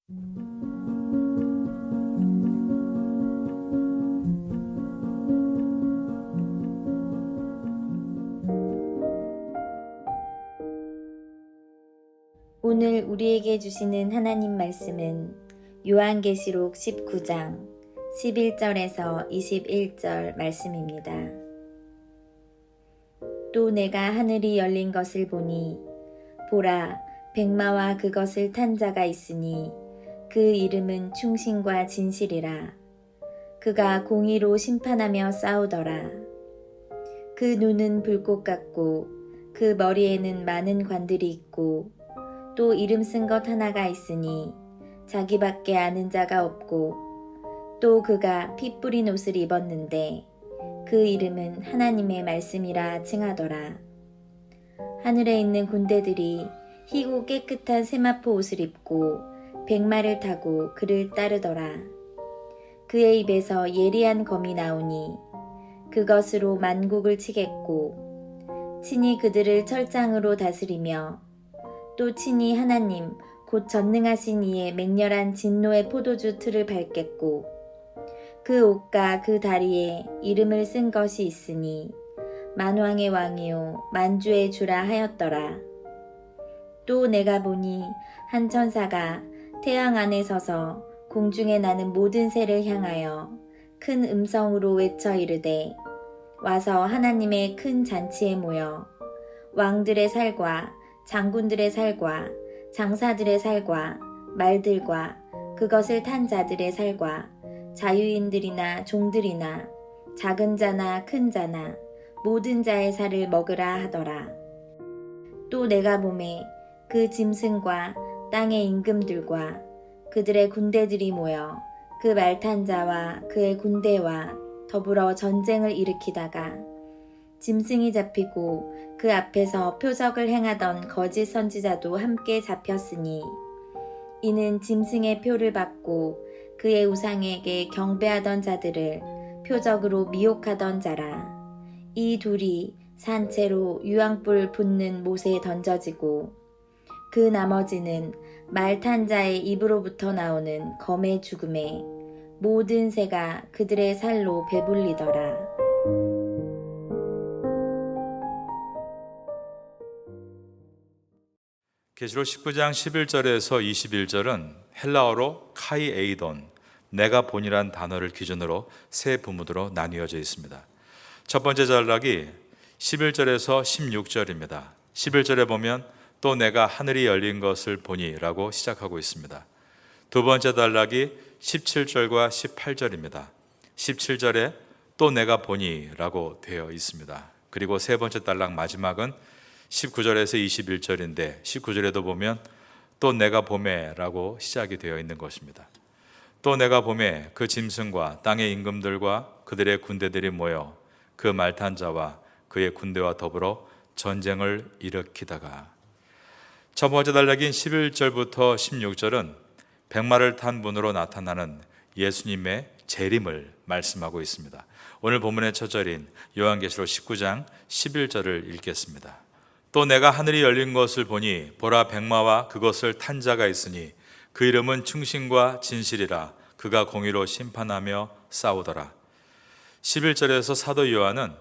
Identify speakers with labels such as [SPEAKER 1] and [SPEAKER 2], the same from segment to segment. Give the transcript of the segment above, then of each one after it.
[SPEAKER 1] 오늘 우리에게 주시는 하나님 말씀은 요한계시록 19장 11절에서 21절 말씀입니다. 또 내가 하늘이 열린 것을 보니 보라 백마와 그것을 탄 자가 있으니 그 이름은 충신과 진실이라. 그가 공의로 심판하며 싸우더라. 그 눈은 불꽃 같고 그 머리에는 많은 관들이 있고 또 이름 쓴 것 하나가 있으니 자기밖에 아는 자가 없고 또 그가 피 뿌린 옷을 입었는데 그 이름은 하나님의 말씀이라 칭하더라. 하늘에 있는 군대들이 희고 깨끗한 세마포 옷을 입고 백마를 타고 그를 따르더라. 그의 입에서 예리한 검이 나오니 그것으로 만국을 치겠고 친히 그들을 철장으로 다스리며 또 친히 하나님 곧 전능하신 이의 맹렬한 진노의 포도주 틀을 밟겠고 그 옷과 그 다리에 이름을 쓴 것이 있으니 만왕의 왕이요 만주의 주라 하였더라. 또 내가 보니 한 천사가 태양 안에 서서 공중에 나는 모든 새를 향하여 큰 음성으로 외쳐 이르되 와서 하나님의 큰 잔치에 모여 왕들의 살과 장군들의 살과 장사들의 살과 말들과 그것을 탄 자들의 살과 자유인들이나 종들이나 작은 자나 큰 자나 모든 자의 살을 먹으라 하더라. 또 내가 보매 그 짐승과 땅의 임금들과 그들의 군대들이 모여 그 말 탄 자와 그의 군대와 더불어 전쟁을 일으키다가 짐승이 잡히고 그 앞에서 표적을 행하던 거짓 선지자도 함께 잡혔으니 이는 짐승의 표를 받고 그의 우상에게 경배하던 자들을 표적으로 미혹하던 자라. 이 둘이 산채로 유황불 붙는 못에 던져지고 그 나머지는 말 탄 자의 입으로부터 나오는 검의 죽음에 모든 새가 그들의 살로 배불리더라.
[SPEAKER 2] 계시록 19장 11절에서 21절은 헬라어로 카이에이돈, 내가 본이란 단어를 기준으로 세 부문으로 나뉘어져 있습니다. 첫 번째 단락이 11절에서 16절입니다. 11절에 보면 또 내가 하늘이 열린 것을 보니 라고 시작하고 있습니다. 두 번째 단락이 17절과 18절입니다. 17절에 또 내가 보니 라고 되어 있습니다. 그리고 세 번째 단락 마지막은 19절에서 21절인데 19절에도 보면 또 내가 보매 라고 시작이 되어 있는 것입니다. 또 내가 보매 그 짐승과 땅의 임금들과 그들의 군대들이 모여 그 말 탄 자와 그의 군대와 더불어 전쟁을 일으키다가 첫 번째 단락인 11절부터 16절은 백마를 탄 분으로 나타나는 예수님의 재림을 말씀하고 있습니다. 오늘 본문의 첫 절인 요한계시록 19장 11절을 읽겠습니다. 또 내가 하늘이 열린 것을 보니 보라 백마와 그것을 탄 자가 있으니 그 이름은 충신과 진실이라. 그가 공의로 심판하며 싸우더라. 11절에서 사도 요한은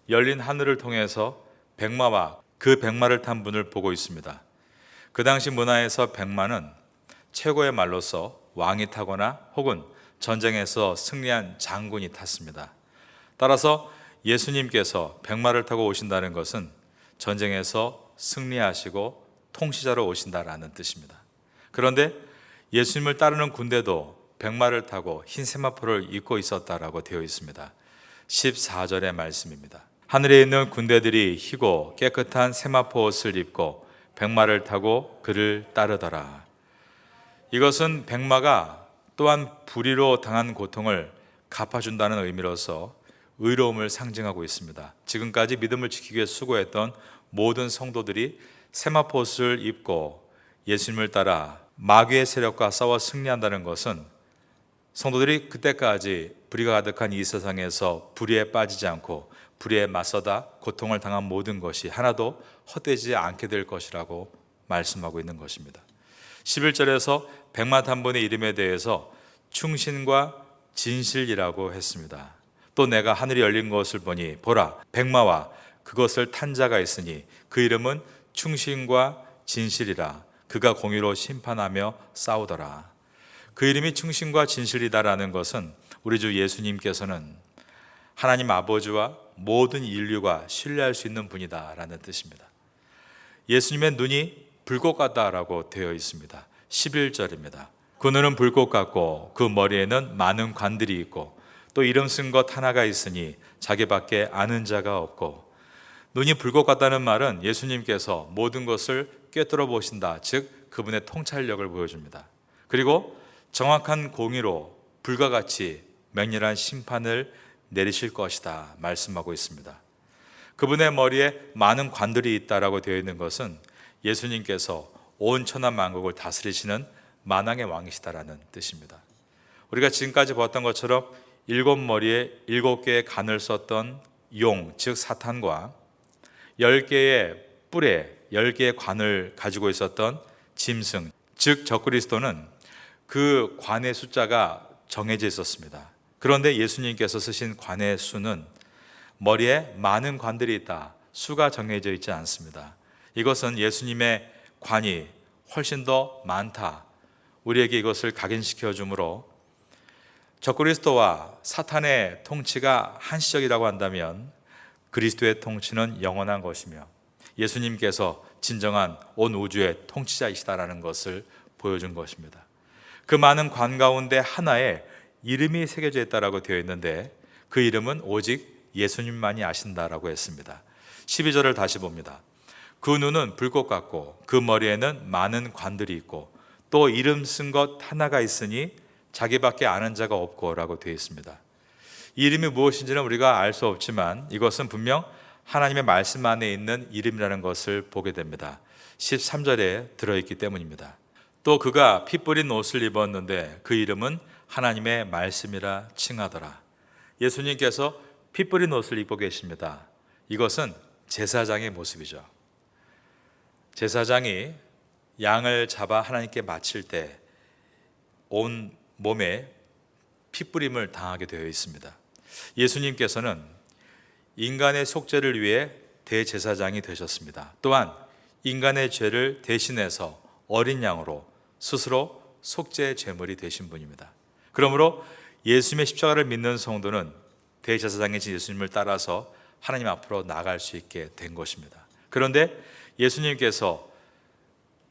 [SPEAKER 2] 열린 하늘을 통해서 백마와 그 백마를 탄 분을 보고 있습니다. 그 당시 문화에서 백마는 최고의 말로서 왕이 타거나 혹은 전쟁에서 승리한 장군이 탔습니다. 따라서 예수님께서 백마를 타고 오신다는 것은 전쟁에서 승리하시고 통치자로 오신다라는 뜻입니다. 그런데 예수님을 따르는 군대도 백마를 타고 흰 세마포를 입고 있었다라고 되어 있습니다. 14절의 말씀입니다. 하늘에 있는 군대들이 희고 깨끗한 세마포 옷을 입고 백마를 타고 그를 따르더라. 이것은 백마가 또한 불의로 당한 고통을 갚아준다는 의미로서 의로움을 상징하고 있습니다. 지금까지 믿음을 지키기 위해 수고했던 모든 성도들이 세마포 옷을 입고 예수님을 따라 마귀의 세력과 싸워 승리한다는 것은 성도들이 그때까지 불의가 가득한 이 세상에서 불의에 빠지지 않고 불의에 맞서다 고통을 당한 모든 것이 하나도 헛되지 않게 될 것이라고 말씀하고 있는 것입니다. 11절에서 백마탄본의 이름에 대해서 충신과 진실이라고 했습니다. 또 내가 하늘이 열린 것을 보니 보라 백마와 그것을 탄 자가 있으니 그 이름은 충신과 진실이라. 그가 공의로 심판하며 싸우더라. 그 이름이 충신과 진실이다라는 것은 우리 주 예수님께서는 하나님 아버지와 모든 인류가 신뢰할 수 있는 분이다라는 뜻입니다. 예수님의 눈이 불꽃 같다라고 되어 있습니다. 11절입니다. 그 눈은 불꽃 같고 그 머리에는 많은 관들이 있고 또 이름 쓴 것 하나가 있으니 자기밖에 아는 자가 없고. 눈이 불꽃 같다는 말은 예수님께서 모든 것을 꿰뚫어 보신다, 즉 그분의 통찰력을 보여줍니다. 그리고 정확한 공의로 불과 같이 맹렬한 심판을 내리실 것이다 말씀하고 있습니다. 그분의 머리에 많은 관들이 있다라고 되어 있는 것은 예수님께서 온 천하 만국을 다스리시는 만왕의 왕이시다라는 뜻입니다. 우리가 지금까지 봤던 것처럼 7머리에 7개의 관을 썼던 용, 즉 사탄과 10개의 뿔에 10개의 관을 가지고 있었던 짐승, 즉 적그리스도는 그 관의 숫자가 정해져 있었습니다. 그런데 예수님께서 쓰신 관의 수는 머리에 많은 관들이 있다, 수가 정해져 있지 않습니다. 이것은 예수님의 관이 훨씬 더 많다, 우리에게 이것을 각인시켜 주므로 적그리스도와 사탄의 통치가 한시적이라고 한다면 그리스도의 통치는 영원한 것이며 예수님께서 진정한 온 우주의 통치자이시다라는 것을 보여준 것입니다. 그 많은 관 가운데 하나에 이름이 새겨져 있다라고 되어 있는데 그 이름은 오직 예수님만이 아신다라고 했습니다. 12절을 다시 봅니다. 그 눈은 불꽃 같고 그 머리에는 많은 관들이 있고 또 이름 쓴 것 하나가 있으니 자기밖에 아는 자가 없고 라고 되어 있습니다. 이 이름이 무엇인지는 우리가 알 수 없지만 이것은 분명 하나님의 말씀 안에 있는 이름이라는 것을 보게 됩니다. 13절에 들어있기 때문입니다. 또 그가 피 뿌린 옷을 입었는데 그 이름은 하나님의 말씀이라 칭하더라. 예수님께서 피 뿌린 옷을 입고 계십니다. 이것은 제사장의 모습이죠. 제사장이 양을 잡아 하나님께 바칠 때 온 몸에 피뿌림을 당하게 되어 있습니다. 예수님께서는 인간의 속죄를 위해 대제사장이 되셨습니다. 또한 인간의 죄를 대신해서 어린 양으로 스스로 속죄 제물이 되신 분입니다. 그러므로 예수님의 십자가를 믿는 성도는 대제사장이신 예수님을 따라서 하나님 앞으로 나아갈 수 있게 된 것입니다. 그런데 예수님께서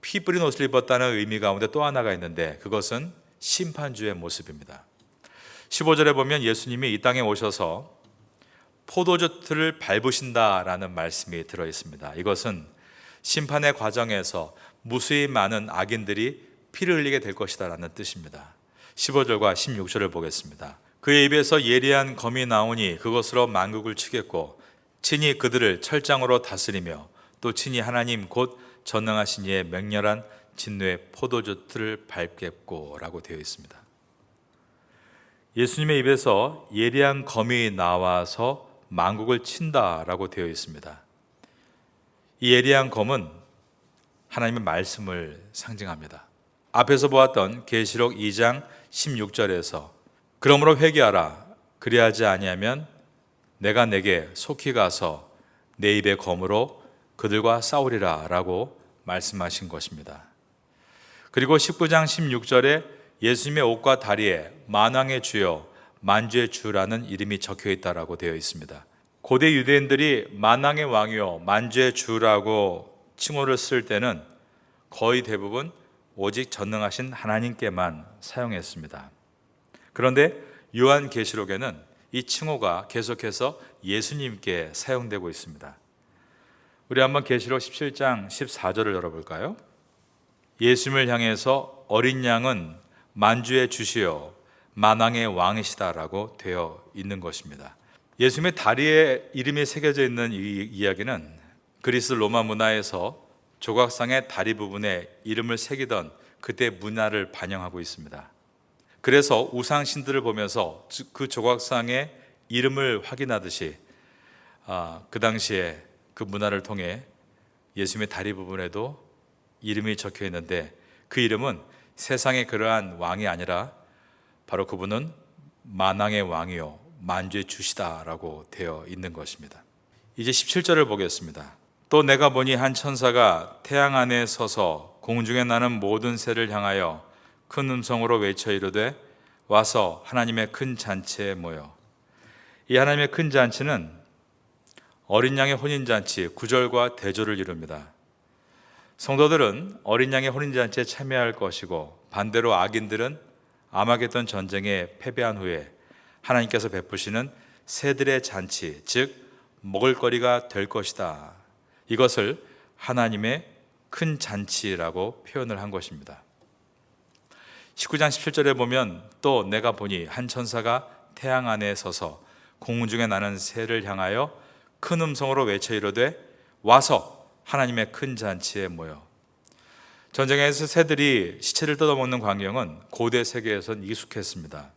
[SPEAKER 2] 피 뿌린 옷을 입었다는 의미 가운데 또 하나가 있는데 그것은 심판주의 모습입니다. 15절에 보면 예수님이 이 땅에 오셔서 포도주 틀을 밟으신다라는 말씀이 들어 있습니다. 이것은 심판의 과정에서 무수히 많은 악인들이 피를 흘리게 될 것이다라는 뜻입니다. 15절과 16절을 보겠습니다. 그의 입에서 예리한 검이 나오니 그것으로 만국을 치겠고 친히 그들을 철장으로 다스리며 또 친히 하나님 곧 전능하신 이의 맹렬한 진노의 포도주 틀을 밟겠고 라고 되어 있습니다. 예수님의 입에서 예리한 검이 나와서 만국을 친다라고 되어 있습니다. 이 예리한 검은 하나님의 말씀을 상징합니다. 앞에서 보았던 계시록 2장 16절에서 그러므로 회개하라 그리하지 아니하면 내가 내게 속히 가서 내 입의 검으로 그들과 싸우리라 라고 말씀하신 것입니다. 그리고 19장 16절에 예수님의 옷과 다리에 만왕의 주여 만주의 주라는 이름이 적혀 있다라고 되어 있습니다. 고대 유대인들이 만왕의 왕이요 만주의 주라고 칭호를 쓸 때는 거의 대부분 오직 전능하신 하나님께만 사용했습니다. 그런데 요한계시록에는 이 칭호가 계속해서 예수님께 사용되고 있습니다. 우리 한번 계시록 17장 14절을 열어볼까요? 예수님을 향해서 어린 양은 만주의 주시요 만왕의 왕이시다라고 되어 있는 것입니다. 예수님의 다리에 이름이 새겨져 있는 이 이야기는 그리스 로마 문화에서 조각상의 다리 부분에 이름을 새기던 그때 문화를 반영하고 있습니다. 그래서 우상 신들을 보면서 그 조각상의 이름을 확인하듯이 그 당시에 그 문화를 통해 예수님의 다리 부분에도 이름이 적혀 있는데 그 이름은 세상의 그러한 왕이 아니라 바로 그분은 만왕의 왕이요 만주의 주시다라고 되어 있는 것입니다. 이제 17절을 보겠습니다. 또 내가 보니 한 천사가 태양 안에 서서 공중에 나는 모든 새를 향하여 큰 음성으로 외쳐 이르되 와서 하나님의 큰 잔치에 모여. 이 하나님의 큰 잔치는 어린 양의 혼인잔치 구절과 대조를 이룹니다. 성도들은 어린 양의 혼인잔치에 참여할 것이고 반대로 악인들은 아마겟돈 전쟁에 패배한 후에 하나님께서 베푸시는 새들의 잔치, 즉 먹을거리가 될 것이다. 이것을 하나님의 큰 잔치라고 표현을 한 것입니다. 19장 17절에 보면 또 내가 보니 한 천사가 태양 안에 서서 공중에 나는 새를 향하여 큰 음성으로 외쳐 이르되 와서 하나님의 큰 잔치에 모여. 전쟁에서 새들이 시체를 뜯어먹는 광경은 고대 세계에선 익숙했습니다.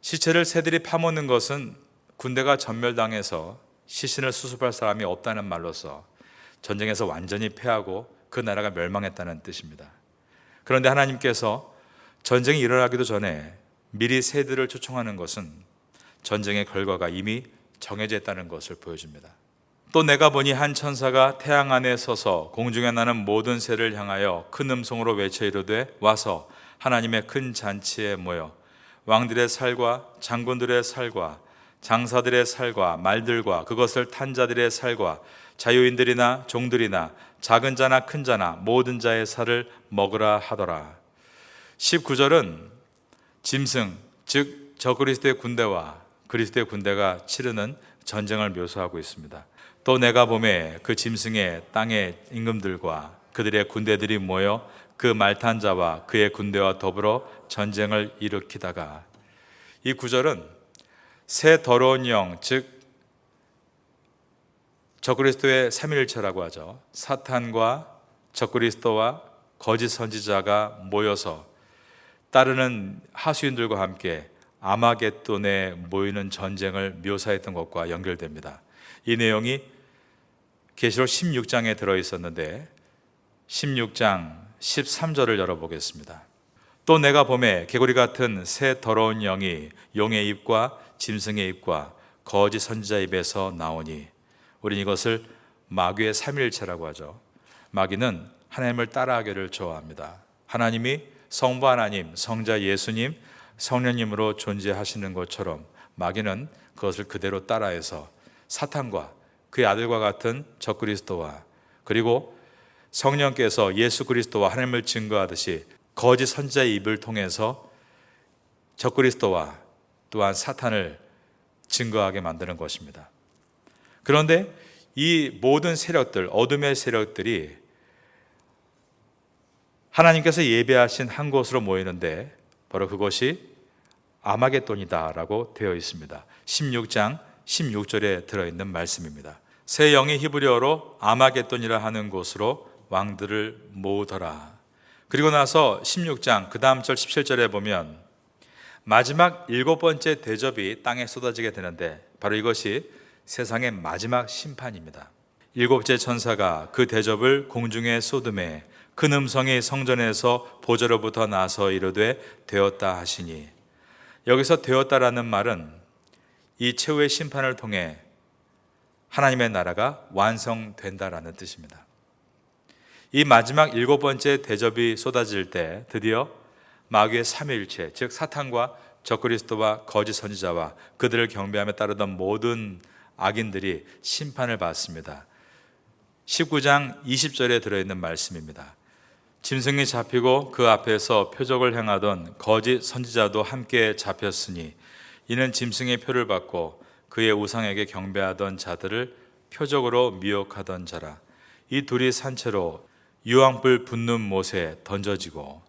[SPEAKER 2] 시체를 새들이 파먹는 것은 군대가 전멸당해서 시신을 수습할 사람이 없다는 말로서 전쟁에서 완전히 패하고 그 나라가 멸망했다는 뜻입니다. 그런데 하나님께서 전쟁이 일어나기도 전에 미리 새들을 초청하는 것은 전쟁의 결과가 이미 정해져 있다는 것을 보여줍니다. 또 내가 보니 한 천사가 태양 안에 서서 공중에 나는 모든 새를 향하여 큰 음성으로 외쳐 이르되 와서 하나님의 큰 잔치에 모여 왕들의 살과 장군들의 살과 장사들의 살과 말들과 그것을 탄 자들의 살과 자유인들이나 종들이나 작은 자나 큰 자나 모든 자의 살을 먹으라 하더라. 19절은 짐승, 즉 저그리스도의 군대와 그리스도의 군대가 치르는 전쟁을 묘사하고 있습니다. 또 내가 보매 그 짐승의 땅의 임금들과 그들의 군대들이 모여 그 말탄 자와 그의 군대와 더불어 전쟁을 일으키다가, 이 구절은 새 더러운 영, 즉 적그리스도의 삼위일체라고 하죠. 사탄과 적그리스도와 거짓 선지자가 모여서 따르는 하수인들과 함께 아마겟돈에 모이는 전쟁을 묘사했던 것과 연결됩니다. 이 내용이 계시록 16장에 들어있었는데 16장 13절을 열어보겠습니다. 또 내가 보매 개구리 같은 새 더러운 영이 용의 입과 짐승의 입과 거짓 선지자 입에서 나오니, 우리는 이것을 마귀의 삼위일체라고 하죠. 마귀는 하나님을 따라하기를 좋아합니다. 하나님이 성부 하나님, 성자 예수님, 성령님으로 존재하시는 것처럼 마귀는 그것을 그대로 따라해서 사탄과 그의 아들과 같은 적그리스도와 그리고 성령께서 예수 그리스도와 하나님을 증거하듯이 거짓 선지자의 입을 통해서 적그리스도와 또한 사탄을 증거하게 만드는 것입니다. 그런데 이 모든 세력들, 어둠의 세력들이 하나님께서 예배하신 한 곳으로 모이는데 바로 그것이 아마겟돈이다라고 되어 있습니다. 16장 16절에 들어있는 말씀입니다. 새 영이 히브리어로 아마겟돈이라 하는 곳으로 왕들을 모으더라. 그리고 나서 16장 그 다음 절 17절에 보면 마지막 7번째 대접이 땅에 쏟아지게 되는데 바로 이것이 세상의 마지막 심판입니다. 7째 천사가 그 대접을 공중에 쏟음에 큰 음성이 성전에서 보좌로부터 나서 이르되 되었다 하시니, 여기서 되었다라는 말은 이 최후의 심판을 통해 하나님의 나라가 완성된다라는 뜻입니다. 이 마지막 7번째 대접이 쏟아질 때 드디어 마귀의 삼위일체, 즉 사탄과 적그리스도와 거짓 선지자와 그들을 경배하며 따르던 모든 악인들이 심판을 받습니다. 19장 20절에 들어있는 말씀입니다. 짐승이 잡히고 그 앞에서 표적을 행하던 거짓 선지자도 함께 잡혔으니 이는 짐승의 표를 받고 그의 우상에게 경배하던 자들을 표적으로 미혹하던 자라. 이 둘이 산채로 유황불 붙는 못에 던져지고,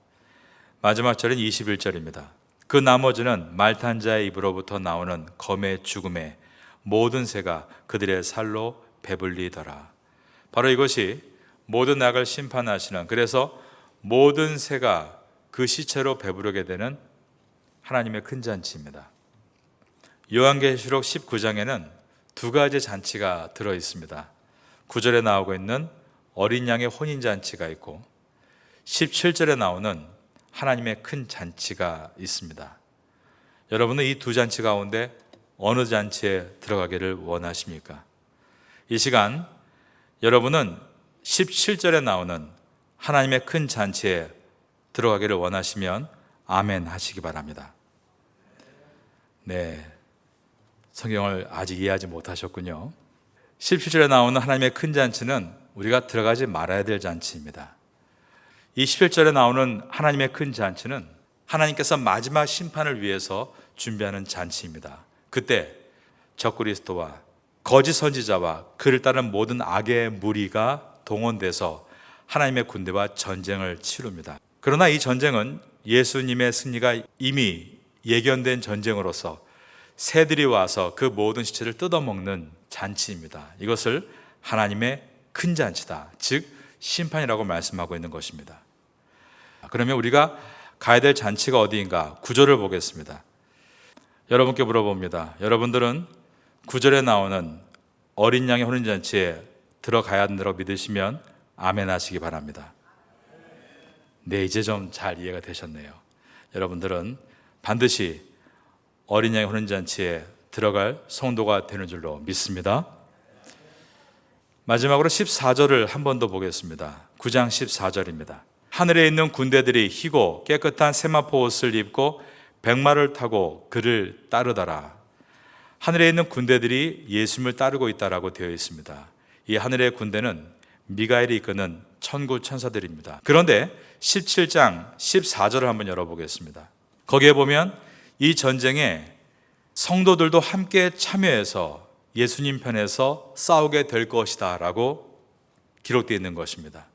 [SPEAKER 2] 마지막 절은 21절입니다. 그 나머지는 말탄 자의 입으로부터 나오는 검의 죽음에 모든 새가 그들의 살로 배불리더라. 바로 이것이 모든 악을 심판하시는, 그래서 모든 새가 그 시체로 배부르게 되는 하나님의 큰 잔치입니다. 요한계시록 19장에는 두 가지 잔치가 들어 있습니다. 9절에 나오고 있는 어린 양의 혼인잔치가 있고 17절에 나오는 하나님의 큰 잔치가 있습니다. 여러분은 이 두 잔치 가운데 어느 잔치에 들어가기를 원하십니까? 이 시간 여러분은 17절에 나오는 하나님의 큰 잔치에 들어가기를 원하시면 아멘 하시기 바랍니다. 네, 성경을 아직 이해하지 못하셨군요. 17절에 나오는 하나님의 큰 잔치는 우리가 들어가지 말아야 될 잔치입니다. 이 17절에 나오는 하나님의 큰 잔치는 하나님께서 마지막 심판을 위해서 준비하는 잔치입니다. 그때 적그리스도와 거짓 선지자와 그를 따른 모든 악의 무리가 동원돼서 하나님의 군대와 전쟁을 치릅니다. 그러나 이 전쟁은 예수님의 승리가 이미 예견된 전쟁으로서 새들이 와서 그 모든 시체를 뜯어먹는 잔치입니다. 이것을 하나님의 큰 잔치다, 즉 심판이라고 말씀하고 있는 것입니다. 그러면 우리가 가야 될 잔치가 어디인가? 9절을 보겠습니다. 여러분께 물어봅니다. 여러분들은 9절에 나오는 어린 양의 혼인잔치에 들어가야 한다고 믿으시면 아멘 하시기 바랍니다. 네, 이제 좀 잘 이해가 되셨네요. 여러분들은 반드시 어린 양의 혼인잔치에 들어갈 성도가 되는 줄로 믿습니다. 마지막으로 14절을 한 번 더 보겠습니다. 9장 14절입니다. 하늘에 있는 군대들이 희고 깨끗한 세마포 옷을 입고 백마를 타고 그를 따르더라. 하늘에 있는 군대들이 예수님을 따르고 있다라고 되어 있습니다. 이 하늘의 군대는 미가엘이 이끄는 천구 천사들입니다. 그런데 17장 14절을 한번 열어보겠습니다. 거기에 보면 이 전쟁에 성도들도 함께 참여해서 예수님 편에서 싸우게 될 것이다 라고 기록되어 있는 것입니다.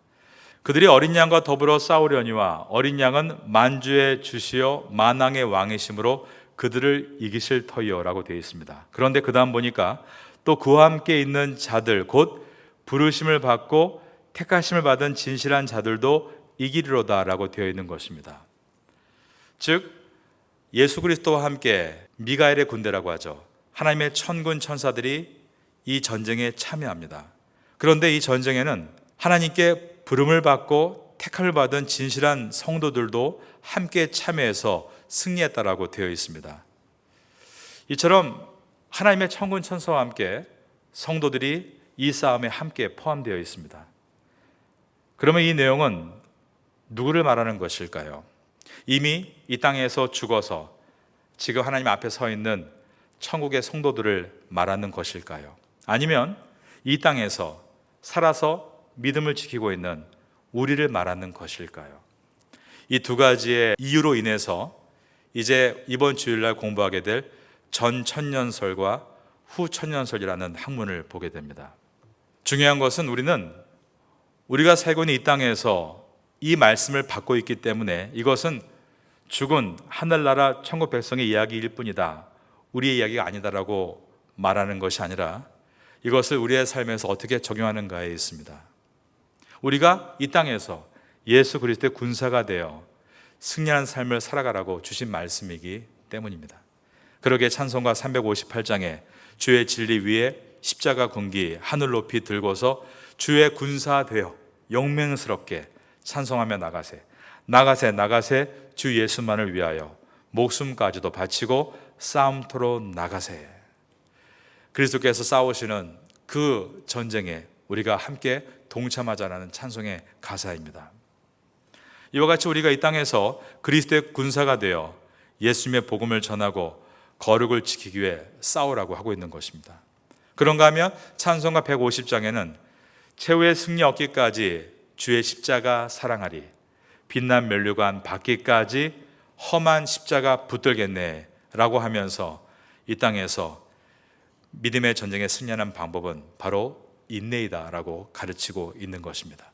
[SPEAKER 2] 그들이 어린 양과 더불어 싸우려니와 어린 양은 만주의 주시요 만왕의 왕이심으로 그들을 이기실 터이요 라고 되어 있습니다. 그런데 그 다음 보니까 또 그와 함께 있는 자들 곧 부르심을 받고 택하심을 받은 진실한 자들도 이기리로다 라고 되어 있는 것입니다. 즉 예수 그리스도와 함께 미가엘의 군대라고 하죠. 하나님의 천군 천사들이 이 전쟁에 참여합니다. 그런데 이 전쟁에는 하나님께 부름을 받고 택함을 받은 진실한 성도들도 함께 참여해서 승리했다라고 되어 있습니다. 이처럼 하나님의 천군 천사와 함께 성도들이 이 싸움에 함께 포함되어 있습니다. 그러면 이 내용은 누구를 말하는 것일까요? 이미 이 땅에서 죽어서 지금 하나님 앞에 서 있는 천국의 성도들을 말하는 것일까요? 아니면 이 땅에서 살아서 믿음을 지키고 있는 우리를 말하는 것일까요? 이 두 가지의 이유로 인해서 이제 이번 주일날 공부하게 될 전천년설과 후천년설이라는 학문을 보게 됩니다. 중요한 것은 우리가 살고 있는 이 땅에서 이 말씀을 받고 있기 때문에 이것은 죽은 하늘나라 천국 백성의 이야기일 뿐이다, 우리의 이야기가 아니다라고 말하는 것이 아니라 이것을 우리의 삶에서 어떻게 적용하는가에 있습니다. 우리가 이 땅에서 예수 그리스도의 군사가 되어 승리하는 삶을 살아가라고 주신 말씀이기 때문입니다. 그러기에 찬송가 358장에 주의 진리 위에 십자가 군기 하늘 높이 들고서 주의 군사 되어 용맹스럽게 찬송하며 나가세 주 예수만을 위하여 목숨까지도 바치고 싸움터로 나가세. 그리스도께서 싸우시는 그 전쟁에 우리가 함께 동참하자라는 찬송의 가사입니다. 이와 같이 우리가 이 땅에서 그리스도의 군사가 되어 예수님의 복음을 전하고 거룩을 지키기 위해 싸우라고 하고 있는 것입니다. 그런가 하면 찬송가 150장에는 최후의 승리 얻기까지 주의 십자가 사랑하리, 빛난 면류관 받기까지 험한 십자가 붙들겠네 라고 하면서 이 땅에서 믿음의 전쟁에 승리하는 방법은 바로 인내이다 라고 가르치고 있는 것입니다.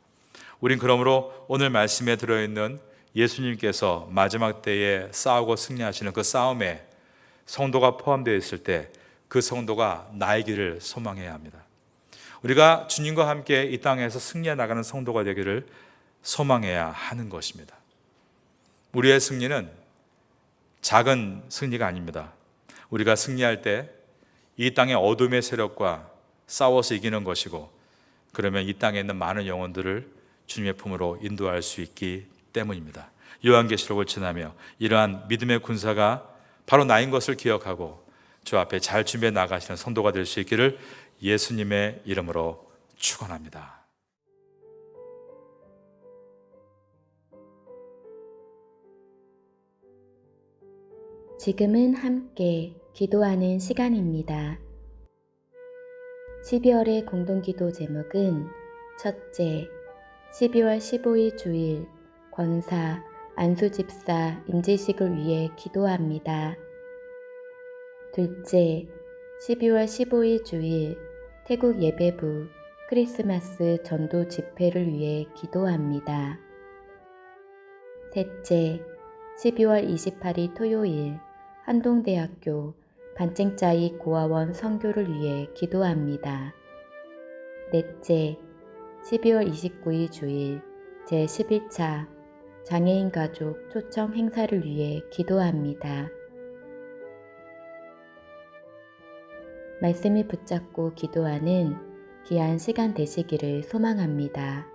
[SPEAKER 2] 우린 그러므로 오늘 말씀에 들어있는 예수님께서 마지막 때에 싸우고 승리하시는 그 싸움에 성도가 포함되어 있을 때 그 성도가 나의 길을 소망해야 합니다. 우리가 주님과 함께 이 땅에서 승리해 나가는 성도가 되기를 소망해야 하는 것입니다. 우리의 승리는 작은 승리가 아닙니다. 우리가 승리할 때 이 땅의 어둠의 세력과 싸워서 이기는 것이고, 그러면 이 땅에 있는 많은 영혼들을 주님의 품으로 인도할 수 있기 때문입니다. 요한계시록을 지나며 이러한 믿음의 군사가 바로 나인 것을 기억하고 주 앞에 잘 준비해 나가시는 성도가 될 수 있기를 예수님의 이름으로 축원합니다.
[SPEAKER 3] 지금은 함께 기도하는 시간입니다. 12월의 공동기도 제목은 첫째, 12월 15일 주일 권사 안수집사 임지식을 위해 기도합니다. 둘째, 12월 15일 주일 태국 예배부 크리스마스 전도 집회를 위해 기도합니다. 셋째, 12월 28일 토요일 한동대학교 반증자이 고아원 선교를 위해 기도합니다. 넷째, 12월 29일 주일 제11차 장애인 가족 초청 행사를 위해 기도합니다. 말씀을 붙잡고 기도하는 귀한 시간 되시기를 소망합니다.